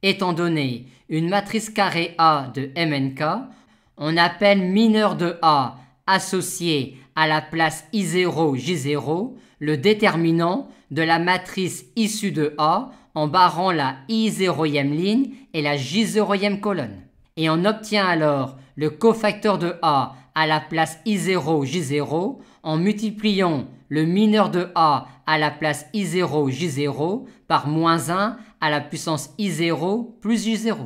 Étant donné une matrice carrée A de MNK, on appelle mineur de A associé à la place I0, J0 le déterminant de la matrice issue de A en barrant la I0e ligne et la J0e colonne. Et on obtient alors le cofacteur de A à la place I0, J0 en multipliant le mineur de A à la place I0, J0 par moins 1 à la puissance I0 plus J0.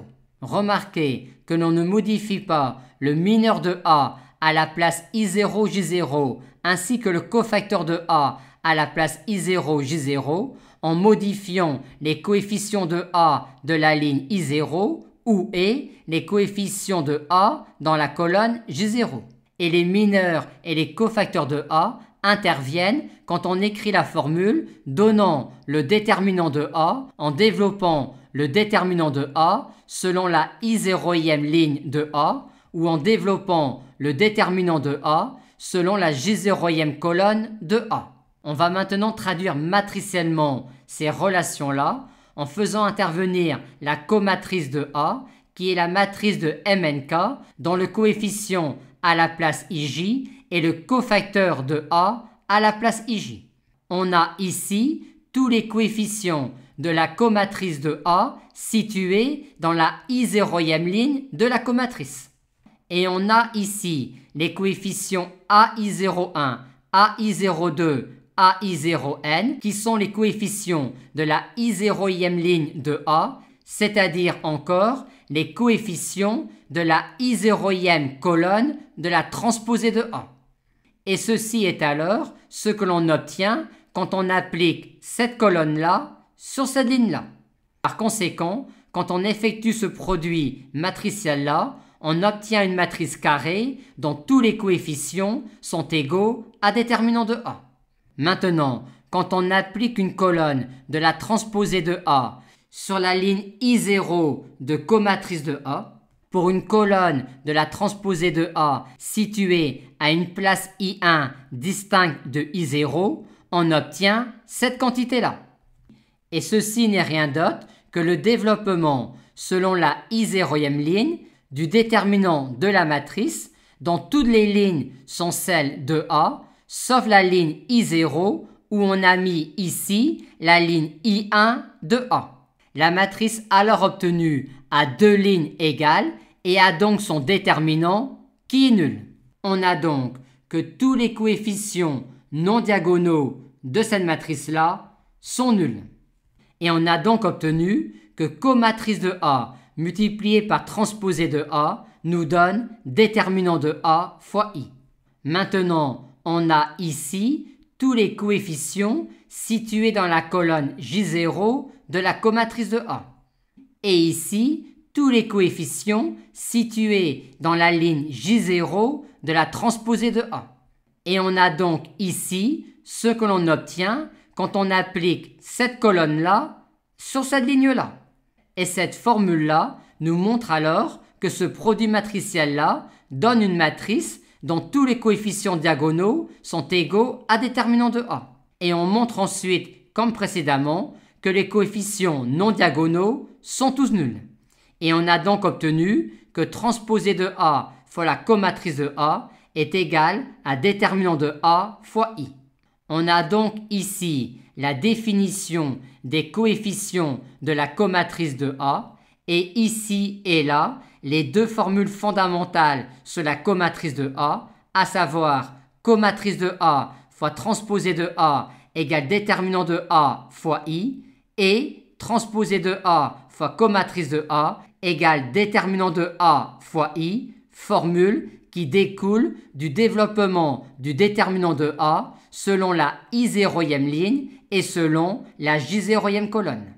Remarquez que l'on ne modifie pas le mineur de A à la place I0, J0 ainsi que le cofacteur de A à la place I0, J0 en modifiant les coefficients de A de la ligne I0 ou et les coefficients de A dans la colonne J0. Et les mineurs et les cofacteurs de A interviennent quand on écrit la formule donnant le déterminant de A en développant le déterminant de A selon la I0e ligne de A ou en développant le déterminant de A selon la J0e colonne de A. On va maintenant traduire matriciellement ces relations-là en faisant intervenir la comatrice de A qui est la matrice de MNK dont le coefficient à la place IJ et le cofacteur de A à la place IJ. On a ici tous les coefficients de la comatrice de A situés dans la I0e ligne de la comatrice. Et on a ici les coefficients AI01, AI02, AI0n qui sont les coefficients de la I0e ligne de A, c'est-à-dire encore les coefficients de la I0e colonne de la transposée de A. Et ceci est alors ce que l'on obtient quand on applique cette colonne-là sur cette ligne-là. Par conséquent, quand on effectue ce produit matriciel-là, on obtient une matrice carrée dont tous les coefficients sont égaux à déterminant de A. Maintenant, quand on applique une colonne de la transposée de A sur la ligne I0 de comatrice de A, pour une colonne de la transposée de A située à une place I1 distincte de I0, on obtient cette quantité-là. Et ceci n'est rien d'autre que le développement selon la I0e ligne du déterminant de la matrice dont toutes les lignes sont celles de A, sauf la ligne I0 où on a mis ici la ligne I1 de A. La matrice alors obtenue a deux lignes égales et a donc son déterminant qui est nul. On a donc que tous les coefficients non diagonaux de cette matrice-là sont nuls. Et on a donc obtenu que comatrice de A multiplié par transposée de A nous donne déterminant de A fois I. Maintenant, on a ici tous les coefficients situés dans la colonne J0 de la comatrice de A. Et ici, tous les coefficients situés dans la ligne J0 de la transposée de A. Et on a donc ici ce que l'on obtient quand on applique cette colonne-là sur cette ligne-là. Et cette formule-là nous montre alors que ce produit matriciel-là donne une matrice dont tous les coefficients diagonaux sont égaux à déterminant de A. Et on montre ensuite, comme précédemment, que les coefficients non diagonaux sont tous nuls. Et on a donc obtenu que transposée de A fois la comatrice de A est égal à déterminant de A fois I. On a donc ici la définition des coefficients de la comatrice de A et ici et là les deux formules fondamentales sur la comatrice de A, à savoir comatrice de A fois transposée de A égale déterminant de A fois I et transposée de A fois comatrice de A égale déterminant de A fois I, formule qui découle du développement du déterminant de A selon la I0e ligne et selon la J0e colonne.